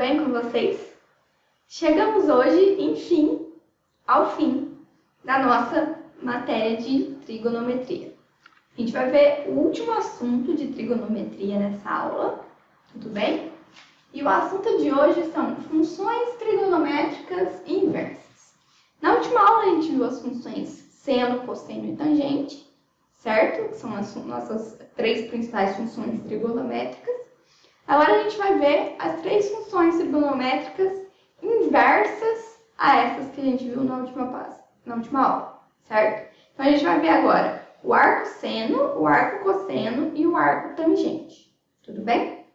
bem com vocês? Chegamos hoje, enfim, ao fim da nossa matéria de trigonometria. A gente vai ver o último assunto de trigonometria nessa aula, tudo bem? E o assunto de hoje são funções trigonométricas inversas. Na última aula a gente viu as funções seno, cosseno e tangente, certo? Que são as nossas três principais funções trigonométricas. Agora a gente vai ver as três funções trigonométricas inversas a essas que a gente viu na última aula, certo? Então a gente vai ver agora o arco seno, o arco cosseno e o arco tangente, tudo bem?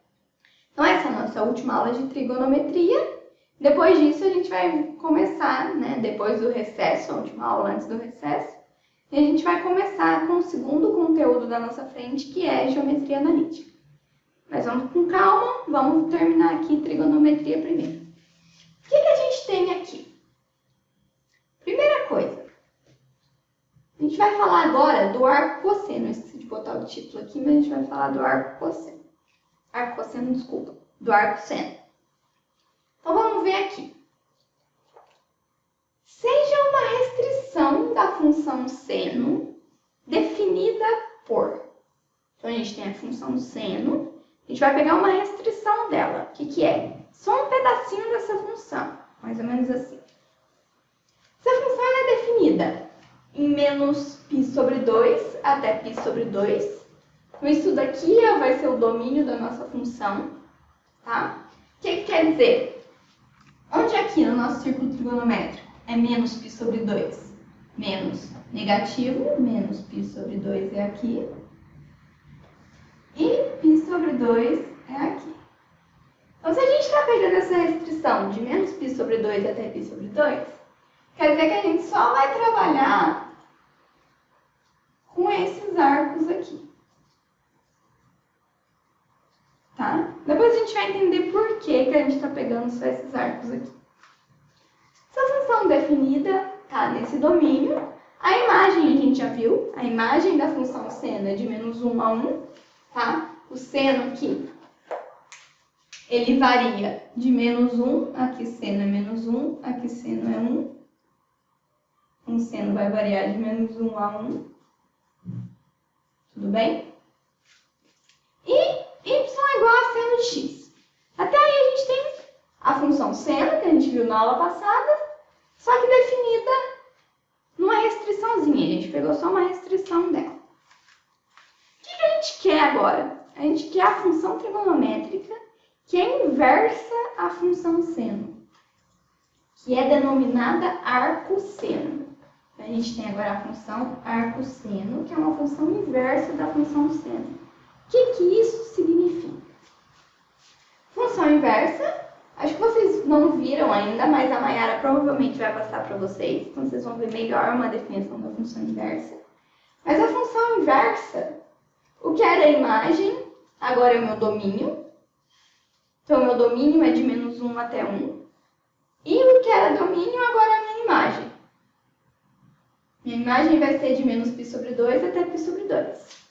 Então essa é a nossa última aula de trigonometria. Depois disso a gente vai começar, depois do recesso, a última aula antes do recesso, e a gente vai começar com o segundo conteúdo da nossa frente, que é geometria analítica. Mas vamos com calma, vamos terminar aqui trigonometria primeiro. O que a gente tem aqui? Primeira coisa, a gente vai falar agora do arco cosseno. Eu esqueci de botar o título aqui, mas a gente vai falar do arco cosseno. Arco cosseno, desculpa, do arco seno. Então vamos ver aqui. Seja uma restrição da função seno definida por. Então a gente tem a função seno. A gente vai pegar uma restrição dela. O que é? Só um pedacinho dessa função, mais ou menos assim. Se a função é definida em menos π sobre 2 até π sobre 2, então isso daqui vai ser o domínio da nossa função, tá? O que quer dizer? Onde aqui no nosso círculo trigonométrico é menos π sobre 2? Menos negativo, menos π sobre 2 é aqui. E π sobre 2 é aqui. Então, se a gente está pegando essa restrição de menos π sobre 2 até π sobre 2, quer dizer que a gente só vai trabalhar com esses arcos aqui. Tá? Depois a gente vai entender por que a gente está pegando só esses arcos aqui. Se a função definida está nesse domínio, a imagem a gente já viu, a imagem da função seno é de menos 1 a 1, tá? O seno aqui, ele varia de menos 1, aqui seno é menos 1, aqui seno é 1. Um seno vai variar de menos 1 a 1. Tudo bem? E y é igual a seno de x. Até aí a gente tem a função seno, que a gente viu na aula passada, só que definida numa restriçãozinha. A gente pegou só uma restrição dela. O que a gente quer agora? A gente quer a função trigonométrica que é inversa à função seno, que é denominada arco-seno. A gente tem agora a função arco-seno, que é uma função inversa da função seno. O que isso significa? Função inversa, acho que vocês não viram ainda, mas a Mayara provavelmente vai passar para vocês, então vocês vão ver melhor uma definição da função inversa. Mas a função inversa, o que era a imagem, agora é o meu domínio. Então, o meu domínio é de menos 1 até 1. E o que era domínio, agora é a minha imagem. Minha imagem vai ser de menos π sobre 2 até π sobre 2.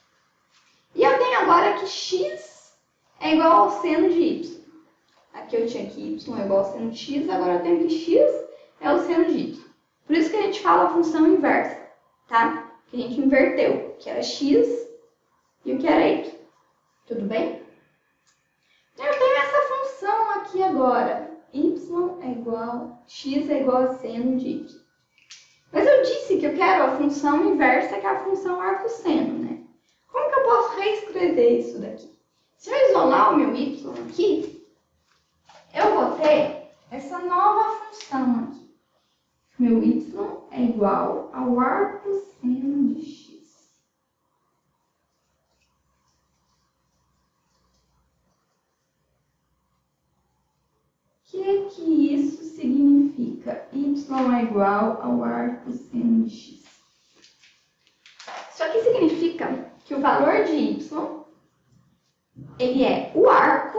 E eu tenho agora que x é igual ao seno de y. Aqui eu tinha que y é igual ao seno de x, agora eu tenho que x é o seno de y. Por isso que a gente fala a função inversa, tá? Que a gente inverteu, o que era x e o que era y. Tudo bem? Eu tenho essa função aqui agora. Y é igual, x é igual a seno de y. Mas eu disse que eu quero a função inversa, que é a função arco-seno, né? Como que eu posso reescrever isso daqui? Se eu isolar o meu y aqui, eu vou ter essa nova função aqui. Meu y é igual ao arco-seno de x. O que isso significa? Y é igual ao arco-seno de x. Isso aqui significa que o valor de y, ele é o arco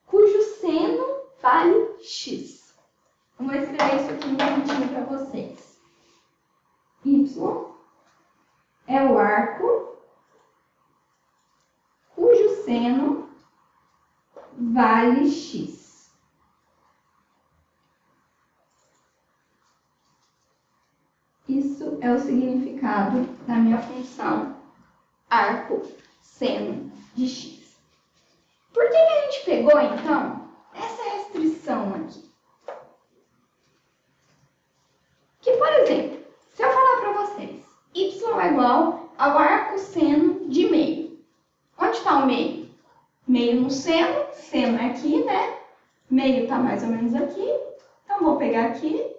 cujo seno vale x. Eu vou escrever isso aqui bonitinho para vocês. Y é o arco cujo seno vale x. é o significado da minha função arco seno de x. Por que a gente pegou, então, essa restrição aqui? Que, por exemplo, se eu falar para vocês, y é igual ao arco seno de meio. Onde está o meio? Meio no seno é aqui, né? Meio está mais ou menos aqui. Então, vou pegar aqui.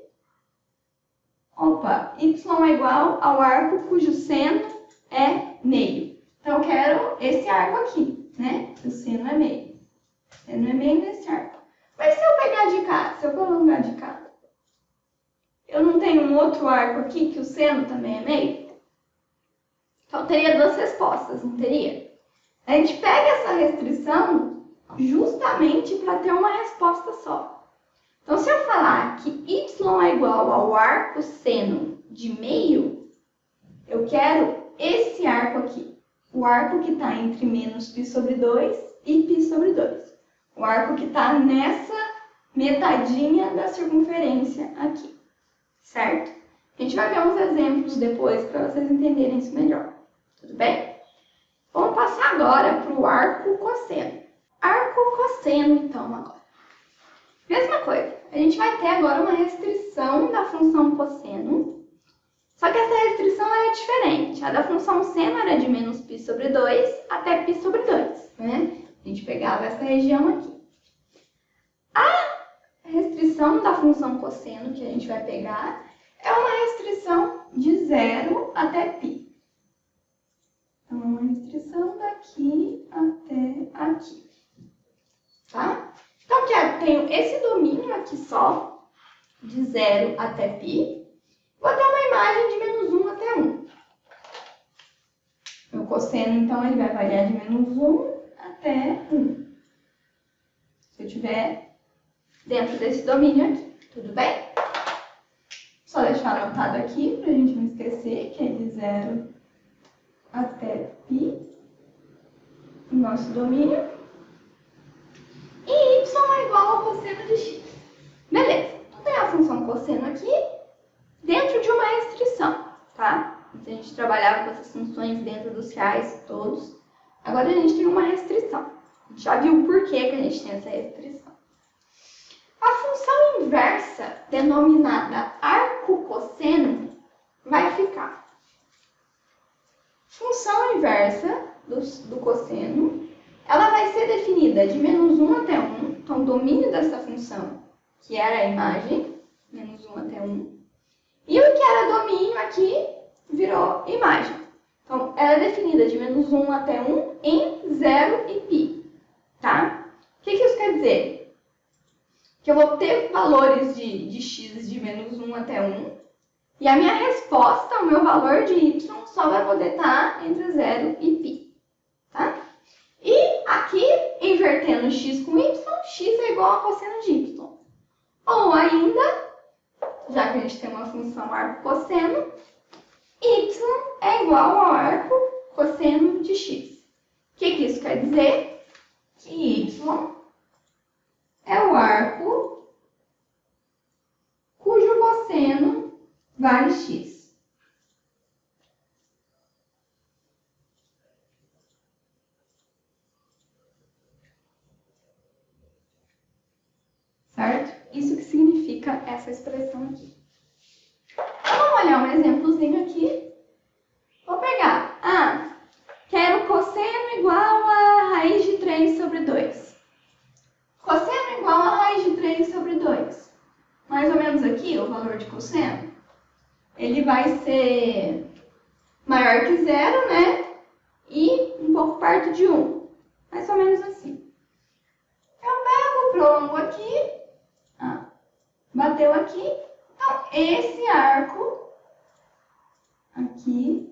Opa, y é igual ao arco cujo seno é meio. Então, eu quero esse arco aqui, né? O seno é meio. O seno é meio desse arco. Mas se eu pegar de cá, se eu prolongar de cá, eu não tenho um outro arco aqui que o seno também é meio? Então, teria duas respostas, não teria? A gente pega essa restrição justamente para ter uma resposta só. Então, se eu falar que y é igual ao arco seno de meio, eu quero esse arco aqui. O arco que está entre menos π sobre 2 e π sobre 2. O arco que está nessa metadinha da circunferência aqui. Certo? A gente vai ver uns exemplos depois para vocês entenderem isso melhor. Tudo bem? Vamos passar agora para o arco cosseno. Arco cosseno, então, agora. Mesma coisa. A gente vai ter agora uma restrição da função cosseno. Só que essa restrição é diferente. A da função seno era de menos π sobre 2 até π sobre 2. Né? A gente pegava essa região aqui. A restrição da função cosseno que a gente vai pegar é uma restrição de 0 até π. Então, é uma restrição daqui até aqui. Tá? Então, eu tenho esse domínio aqui só, de 0 até π. Vou ter uma imagem de menos 1 até 1. Meu cosseno, então, ele vai variar de menos 1 até 1. Se eu tiver dentro desse domínio aqui, tudo bem? Só deixar anotado aqui para a gente não esquecer que é de 0 até π, o nosso domínio. E y é igual ao cosseno de x. Beleza, então tem a função cosseno aqui dentro de uma restrição, tá? Então, a gente trabalhava com essas funções dentro dos reais todos. Agora a gente tem uma restrição. A gente já viu por que a gente tem essa restrição. A função inversa, denominada arco cosseno, vai ficar. Função inversa do cosseno, ela vai ser definida de menos 1 até 1. Então, o domínio dessa função, que era a imagem, menos 1 até 1. E o que era domínio aqui, virou imagem. Então, ela é definida de menos 1 até 1 em 0 e π. Tá? O que isso quer dizer? Que eu vou ter valores de x de menos 1 até 1. E a minha resposta, o meu valor de y, só vai poder estar entre 0 e π. Tá? E aqui, invertendo x com y, x é igual a cosseno de y. Ou ainda, já que a gente tem uma função arco cosseno, y é igual ao arco cosseno de x. O que isso quer dizer? Que y é o arco cujo cosseno vale x. Certo? Isso que significa essa expressão aqui. Então, vamos olhar um exemplozinho aqui. Vou pegar, quero cosseno igual a raiz de 3 sobre 2. Cosseno igual a raiz de 3 sobre 2. Mais ou menos aqui, o valor de cosseno, ele vai ser maior que 0, né? E um pouco perto de 1. Mais ou menos assim. Eu pego, prolongo aqui. Bateu aqui. Então, esse arco aqui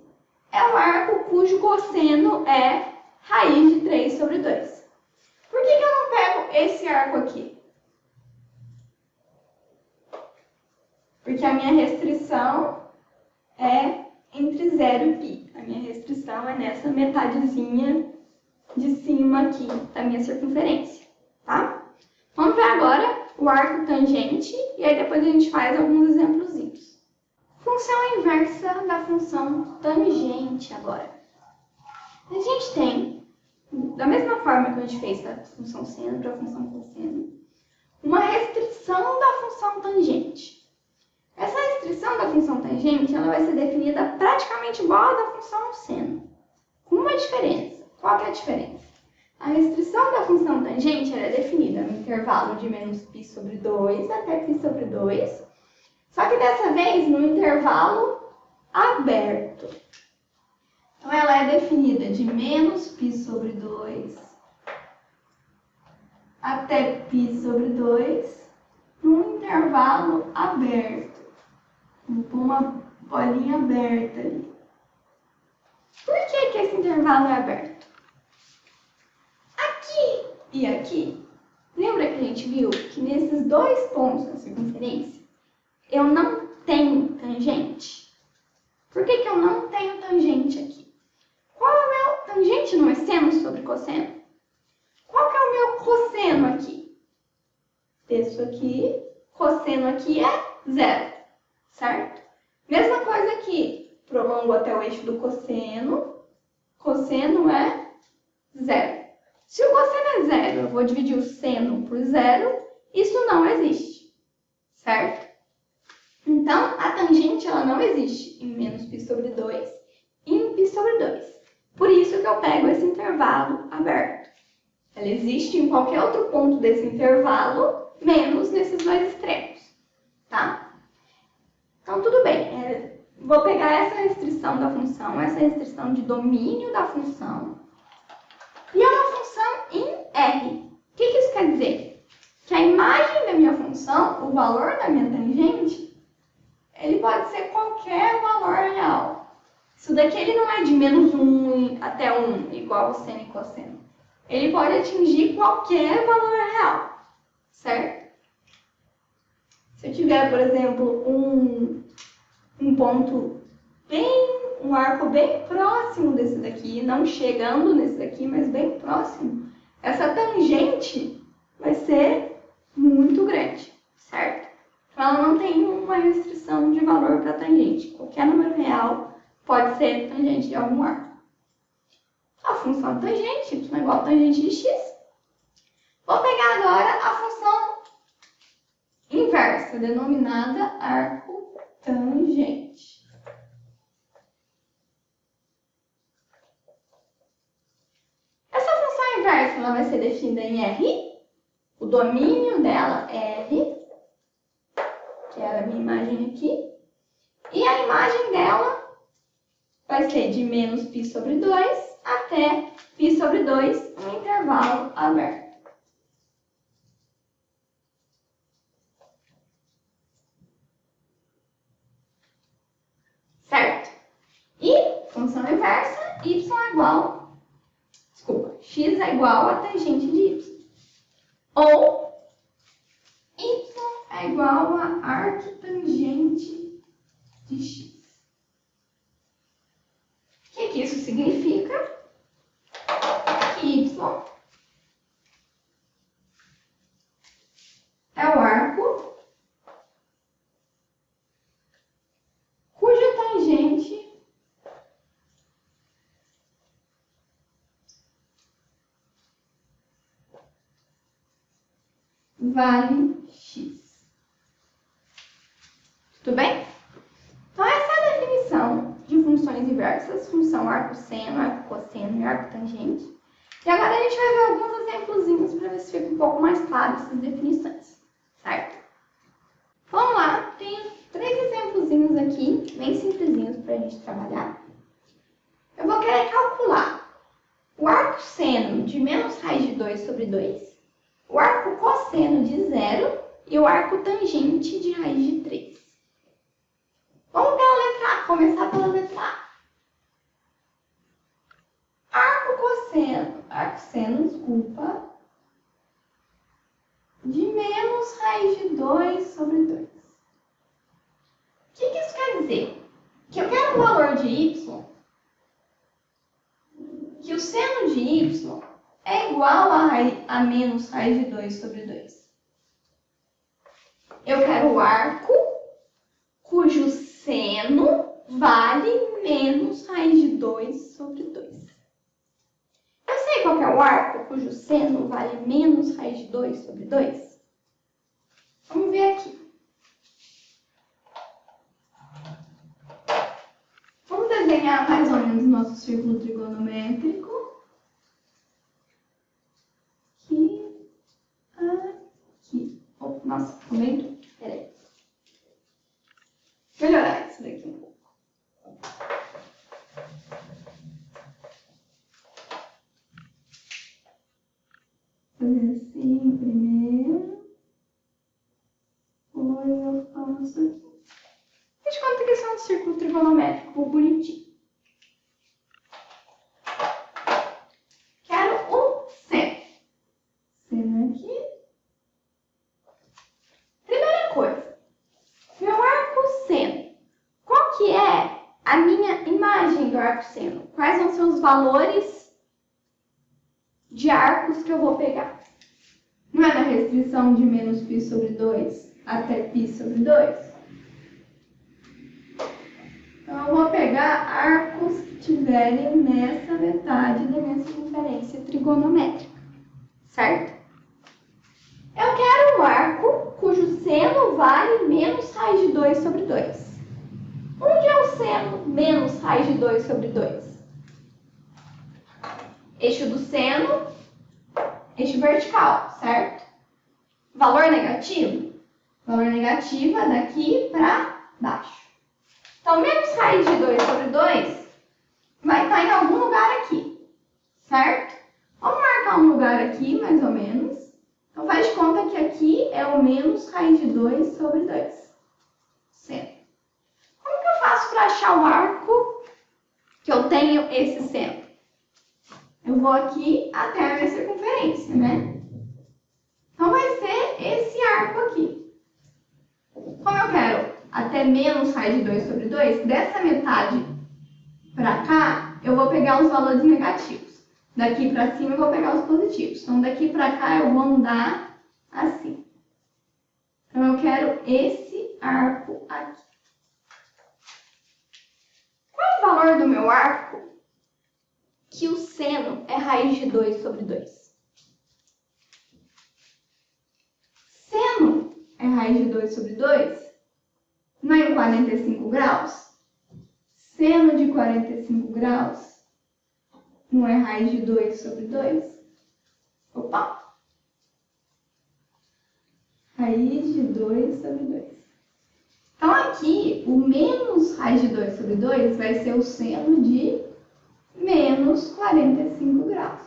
é o arco cujo cosseno é raiz de 3 sobre 2. Por que eu não pego esse arco aqui? Porque a minha restrição é entre 0 e π. A minha restrição é nessa metadezinha de cima aqui da minha circunferência, tá? Vamos ver agora o arco tangente e aí depois a gente faz alguns exemplozinhos. Função inversa da função tangente agora. A gente tem, da mesma forma que a gente fez da função seno para a função cosseno, uma restrição da função tangente. Essa restrição da função tangente ela vai ser definida praticamente igual à da função seno, com uma diferença. Qual que é a diferença? A restrição da função tangente ela é definida no intervalo de menos π sobre 2 até π sobre 2, só que dessa vez no intervalo aberto. Então, ela é definida de menos π sobre 2 até π sobre 2 num intervalo aberto. Vou pôr uma bolinha aberta ali. Por que esse intervalo é aberto? Aqui e aqui, lembra que a gente viu que nesses dois pontos da circunferência eu não tenho tangente? Por que eu não tenho tangente aqui? Qual é o meu tangente não é seno sobre cosseno? Qual que é o meu cosseno aqui? Isso aqui, cosseno aqui é 0, certo? Mesma coisa aqui, prolongo até o eixo do cosseno é 0. Se o cosseno é 0, eu vou dividir o seno por 0, isso não existe, certo? Então, a tangente ela não existe em menos π sobre 2 e em π sobre 2. Por isso que eu pego esse intervalo aberto. Ela existe em qualquer outro ponto desse intervalo, menos nesses dois extremos, tá? Então, tudo bem. Vou pegar essa restrição da função, essa restrição de domínio da função, e é uma função em R. O que isso quer dizer? Que a imagem da minha função, o valor da minha tangente, ele pode ser qualquer valor real. Isso daqui ele não é de menos 1 até 1, igual o seno e cosseno. Ele pode atingir qualquer valor real, certo? Se eu tiver, por exemplo, um ponto um arco bem próximo desse daqui, não chegando nesse daqui, mas bem próximo, essa tangente vai ser muito grande, certo? Então, ela não tem uma restrição de valor para tangente. Qualquer número real pode ser tangente de algum arco. A função tangente, y é igual a tangente de x. Vou pegar agora a função inversa, denominada arco tangente. Essa função inversa ela vai ser definida em R. O domínio dela é R, que é a minha imagem aqui. E a imagem dela vai ser de menos π sobre 2 até π sobre 2 no intervalo aberto. Certo? E função inversa, x é igual a tangente de y. Ou y é igual a arctangente de x. O que isso significa? Que y é o arco cuja tangente vale x. Tudo bem? Então, essa é a definição de funções inversas, função arco-seno, arco-cosseno e arco-tangente. E agora a gente vai ver alguns exemplozinhos para ver se fica um pouco mais claro essas definições, certo? Vamos lá, tem 3 exemplozinhos aqui, bem simplesinhos para a gente trabalhar. Eu vou querer calcular o arco-seno de menos raiz de 2 sobre 2, o arco-cosseno de 0 e o arco-tangente de raiz de 3. Vamos pela letra A, começar pela letra A. Arco-seno, de menos raiz de 2 sobre 2. O que isso quer dizer? Que eu quero um valor de y, que o seno de y é igual a menos raiz de 2 sobre 2. Eu quero o arco cujo seno vale menos raiz de 2 sobre 2. Eu sei qual que é o arco cujo seno vale menos raiz de 2 sobre 2? Vamos ver aqui. Vamos desenhar mais ou menos nosso círculo trigonométrico. Aqui. Oh, nossa, ficou bem duro. Peraí. Melhorar isso daqui um pouco. Fazer assim primeiro. Depois eu faço aqui. Faz de conta que isso é um círculo trigonométrico bonitinho. Quero o seno. Seno aqui. Primeira coisa. Meu arco-seno. Qual que é a minha imagem do arco-seno? Quais vão ser os valores de arcos que eu vou pegar? Não é na restrição de menos π sobre 2 até π sobre 2? Então, eu vou pegar arcos que tiverem nessa metade da minha circunferência trigonométrica, certo? Eu quero um arco cujo seno vale menos raiz de 2 sobre 2. Onde é o seno menos raiz de 2 sobre 2? Eixo do seno, eixo vertical, certo? Valor negativo? Valor negativo é daqui para baixo. Então, menos raiz de 2 sobre 2 vai estar em algum lugar aqui, certo? Vamos marcar um lugar aqui, mais ou menos. Então, faz de conta que aqui é o menos raiz de 2 sobre 2. Seno. Como que eu faço para achar o arco que eu tenho esse seno? Eu vou aqui até a minha circunferência, né? Então, vai ser esse arco aqui. Como eu quero até menos raiz de 2 sobre 2, dessa metade para cá, eu vou pegar os valores negativos. Daqui para cima, eu vou pegar os positivos. Então, daqui para cá, eu vou andar assim. Então, eu quero esse arco aqui. Qual é o valor do meu arco que o seno é raiz de 2 sobre 2? Seno é raiz de 2 sobre 2? Não é em 45 graus? Seno de 45 graus não é raiz de 2 sobre 2? Opa! Raiz de 2 sobre 2. Então, aqui, o menos raiz de 2 sobre 2 vai ser o seno de menos 45 graus.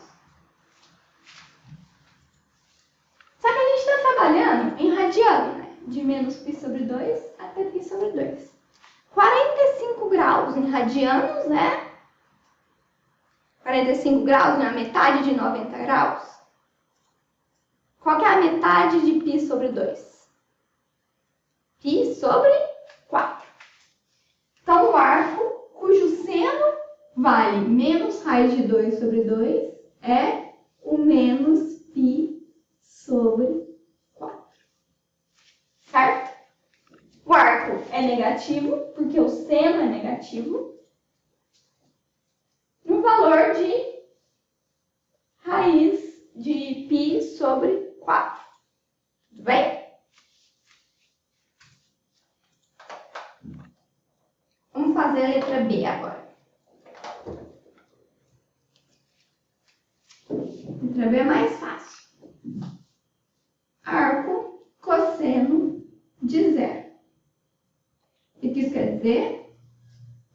Só que a gente está trabalhando em radiano, né? De menos π sobre 2 até π sobre 2. 45 graus em radianos, né? 45 graus não é a metade de 90 graus? Qual que é a metade de π sobre 2? Π sobre 4. Então, o arco cujo seno vale menos raiz de 2 sobre 2 é o menos π sobre 4. Certo? O arco é negativo, porque o seno é negativo, no valor de raiz de π sobre 4. Tudo bem? Vamos fazer a letra B agora. Letra B é mais fácil. Arco cosseno de 0. O que isso quer dizer?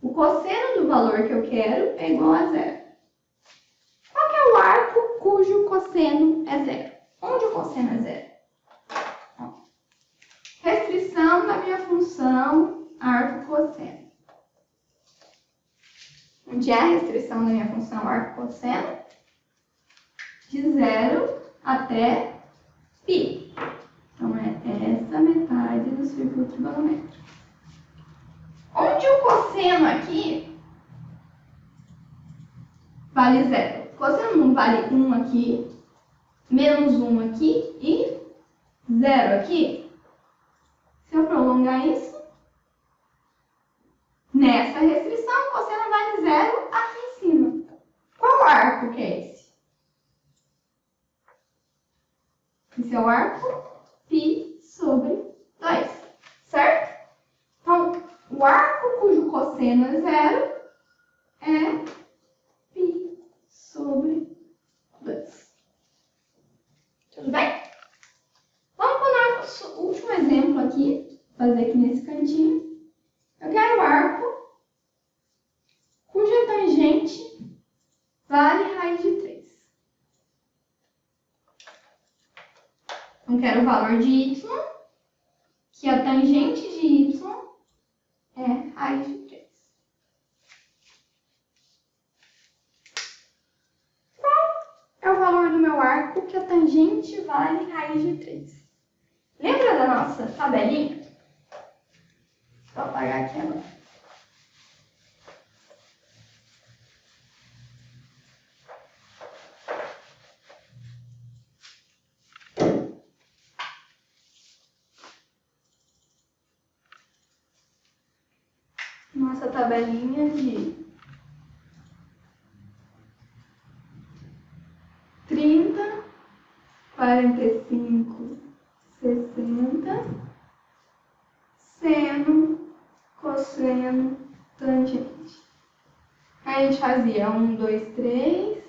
O cosseno do valor que eu quero é igual a 0. Qual que é o arco cujo cosseno é 0? Onde o cosseno é 0? Restrição da minha função arco cosseno. Onde é a restrição da minha função arco cosseno? De 0 até π. Então, é essa metade do círculo trigonométrico. Onde o cosseno aqui vale 0. O cosseno não vale 1 aqui, menos 1 aqui e 0 aqui. Se eu prolongar isso, Nessa restrição, cosseno vale 0 aqui em cima. Qual arco que é esse? Esse é o arco π sobre 2, certo? Então, o arco cujo cosseno é 0 é π sobre 2. Tudo bem? Vamos para o nosso último exemplo aqui, fazer aqui nesse cantinho. Eu quero o arco cuja tangente vale raiz de 3. Então, quero o valor de y, que a tangente de y é raiz de 3. Qual é o valor do meu arco que a tangente vale raiz de 3? Lembra da nossa tabelinha? Vou apagar aqui agora. Nossa tabelinha de 30, 45, 60, seno, cosseno, tangente. Aí a gente fazia 1, 2, 3,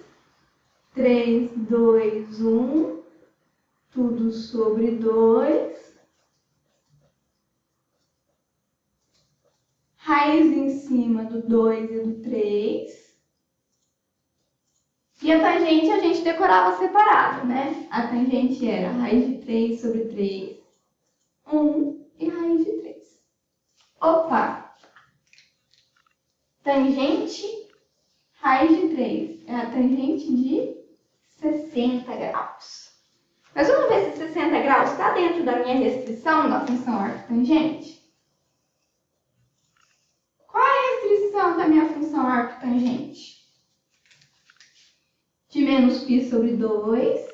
3, 2, 1, tudo sobre 2, raiz em cima do 2 e do 3. E a tangente a gente decorava separado, né? A tangente era raiz de 3 sobre 3, 1 e raiz de 3. Opa! Tangente, raiz de 3 é a tangente de 60 graus. Mas vamos ver se 60 graus está dentro da minha restrição da função arcotangente? Qual é a restrição da minha função arcotangente? De menos π sobre 2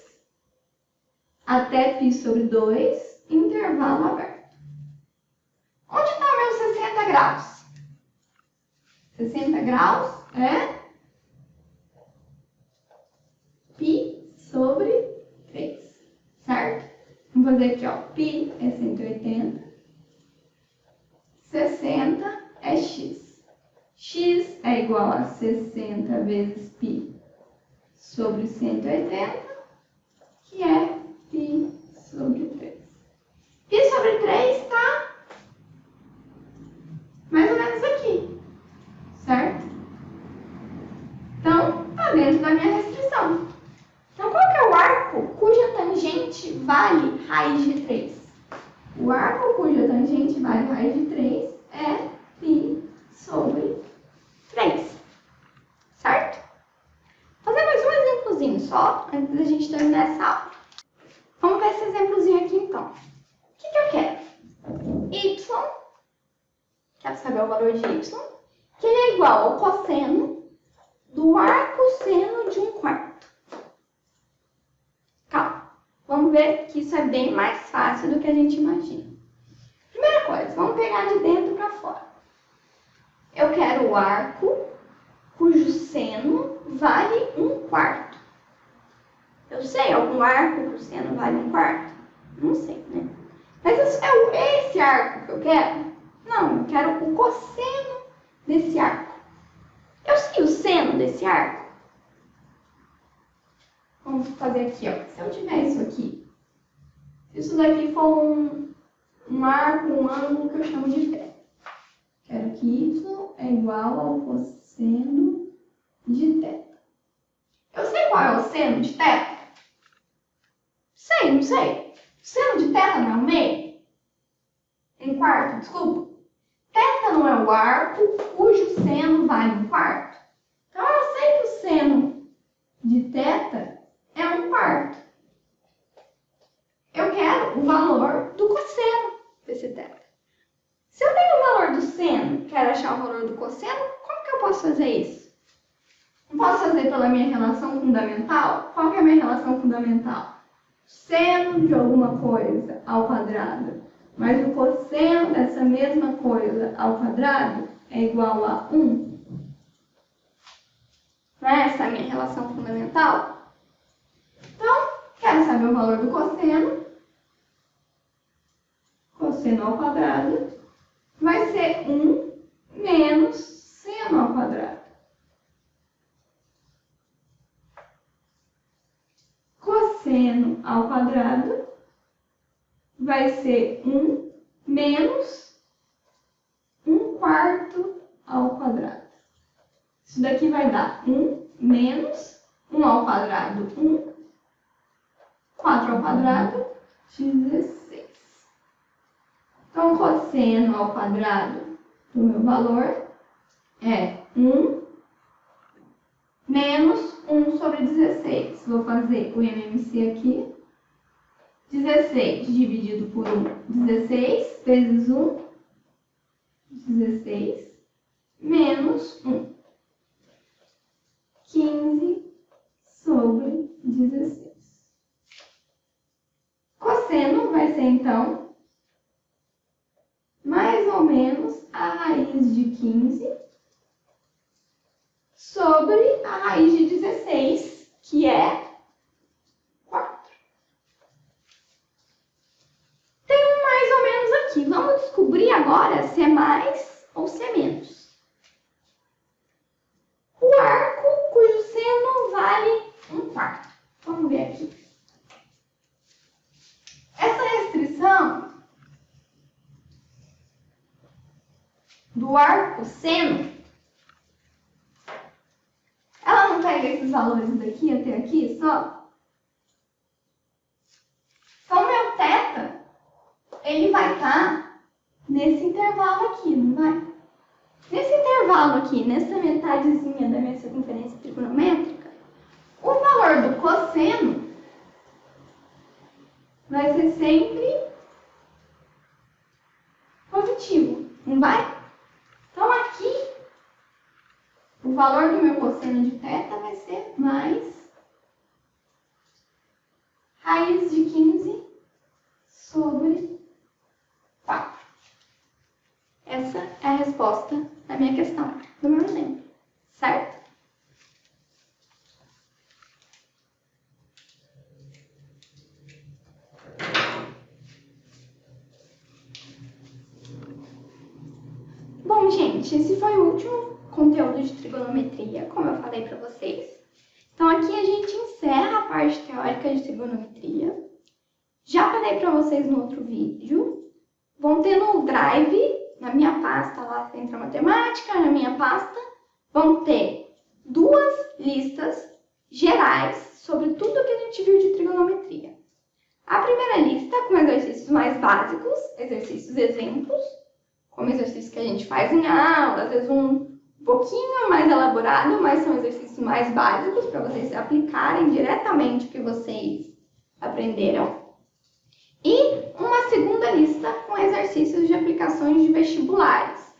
até π sobre 2, intervalo aberto. Onde está o meu 60 graus? 60 graus é π sobre 3, certo? Vamos fazer aqui, ó. π é 180, 60 é x. X é igual a 60 vezes π sobre 180, que é π sobre 3. Π sobre 3 está mais ou menos aqui, certo? Então, está dentro da minha restrição. Então, qual que é o arco cuja tangente vale raiz de 3? O arco cuja tangente vale raiz de 3 é π sobre 3, certo? Vou fazer mais um exemplozinho só, antes da gente terminar essa aula. Vamos ver esse exemplozinho aqui, então. O que eu quero? Y, quero saber o valor de y, que ele é igual ao cosseno do arco seno de 1/4. Calma, vamos ver que isso é bem mais fácil do que a gente imagina. Primeira coisa, vamos pegar de dentro para fora. Eu quero o arco cujo seno vale 1/4. Eu sei algum arco cujo seno vale 1/4? Não sei, né? Mas é esse arco que eu quero? Não, eu quero o cosseno desse arco. Eu sei o seno desse arco? Vamos fazer aqui, ó. Se eu tiver isso aqui, se isso daqui for um arco, um ângulo que eu chamo de pé. Quero que y é igual ao cosseno de θ. Eu sei qual é o seno de θ? Sei, não sei. O seno de θ não é o meio? 1/4, desculpa. Θ não é o arco cujo seno vale 1/4. Então, eu sei que o seno de θ é 1/4. Eu quero o valor do cosseno desse θ. Se eu tenho o valor do seno, quero achar o valor do cosseno, como que eu posso fazer isso? Não posso fazer pela minha relação fundamental? Qual que é a minha relação fundamental? Seno de alguma coisa ao quadrado, mais o cosseno dessa mesma coisa ao quadrado é igual a 1. Não é essa a minha relação fundamental? Então, quero saber o valor do cosseno. Cosseno ao quadrado vai ser 1 menos seno ao quadrado. Cosseno ao quadrado vai ser 1 menos 1/4 ao quadrado. Isso daqui vai dar 1 menos 1 ao quadrado, 1. 4 ao quadrado, 16. Então, cosseno ao quadrado do meu valor é 1 menos 1 sobre 16. Vou fazer o MMC aqui. 16 dividido por 1, 16 vezes 1, 16, menos 1. 15 sobre 16. Cosseno vai ser, então, mais ou menos a raiz de 15 sobre a raiz de 16, que é 4. Tem um mais ou menos aqui. Vamos descobrir agora se é mais ou se é menos. O arco cujo seno vale 1/4. Vamos ver aqui. Essa restrição do arco seno, ela não pega esses valores daqui até aqui só? Então, meu θ, ele vai estar nesse intervalo aqui, não vai? Nesse intervalo aqui, nessa metadezinha da minha circunferência trigonométrica, o valor do cosseno vai ser sempre positivo, não vai? Então, aqui, o valor do meu cosseno de θ vai ser mais raiz de 15 sobre 4. Essa é a resposta da minha questão, do meu exemplo, certo? Bom, gente, esse foi o último conteúdo de trigonometria, como eu falei para vocês. Então, aqui a gente encerra a parte teórica de trigonometria. Já falei para vocês no outro vídeo. Vão ter no Drive, na minha pasta lá, Centro Matemática, na minha pasta, vão ter 2 listas gerais sobre tudo que a gente viu de trigonometria. A primeira lista com exercícios mais básicos, exercícios exemplos, como exercícios que a gente faz em aula, às vezes um pouquinho mais elaborado, mas são exercícios mais básicos para vocês aplicarem diretamente o que vocês aprenderam. E uma segunda lista com exercícios de aplicações de vestibulares.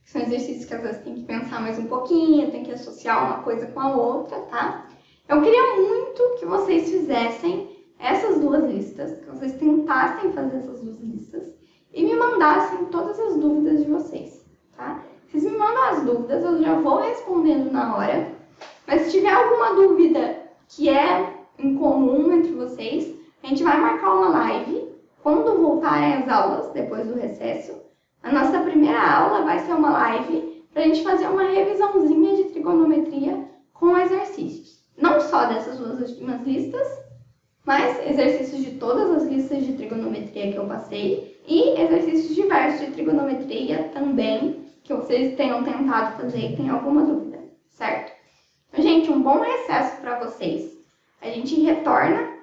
São exercícios que às vezes tem que pensar mais um pouquinho, tem que associar uma coisa com a outra, tá? Eu queria muito que vocês fizessem essas 2 listas, que vocês tentassem fazer essas 2 listas e me mandassem todas as dúvidas de vocês, tá? Vocês me mandam as dúvidas, eu já vou respondendo na hora. Mas se tiver alguma dúvida que é em comum entre vocês, a gente vai marcar uma live quando voltarem as aulas, depois do recesso. A nossa primeira aula vai ser uma live para a gente fazer uma revisãozinha de trigonometria com exercícios. Não só dessas 2 últimas listas, mas exercícios de todas as listas de trigonometria que eu passei e exercícios diversos de trigonometria também, que vocês tenham tentado fazer e tenham alguma dúvida, certo? Então, gente, um bom recesso para vocês. A gente retorna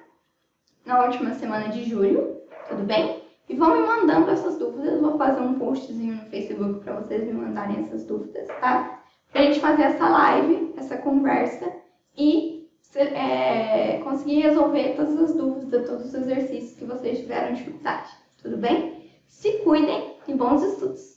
na última semana de julho, tudo bem? E vão me mandando essas dúvidas, vou fazer um postzinho no Facebook para vocês me mandarem essas dúvidas, tá? Pra gente fazer essa live, essa conversa e conseguir resolver todas as dúvidas, todos os exercícios que vocês tiveram dificuldade, tudo bem? Se cuidem e bons estudos!